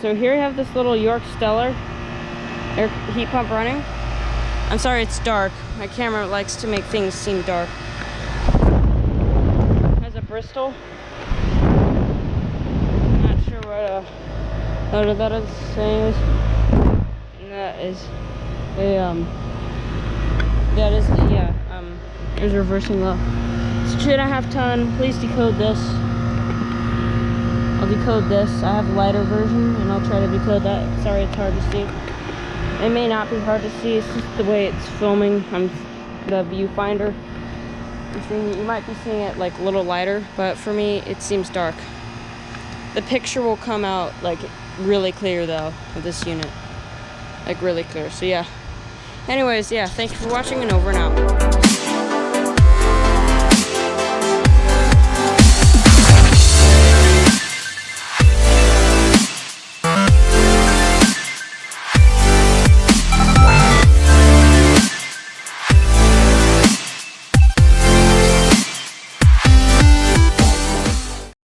so here we have this little York Stellar air heat pump running. I'm sorry it's dark. My camera likes to make things seem dark. Has a Bristol. Not sure what that is saying. And that is a there's reversing low. It's 2.5 ton. Please decode this. I'll decode this. I have a lighter version and I'll try to decode that. Sorry it's hard to see. It may not be hard to see, it's just the way it's filming on the viewfinder. You might be seeing it like a little lighter, but for me it seems dark. The picture will come out like really clear though of this unit. Like really clear. So yeah. Anyways, yeah, thank you for watching and over and out.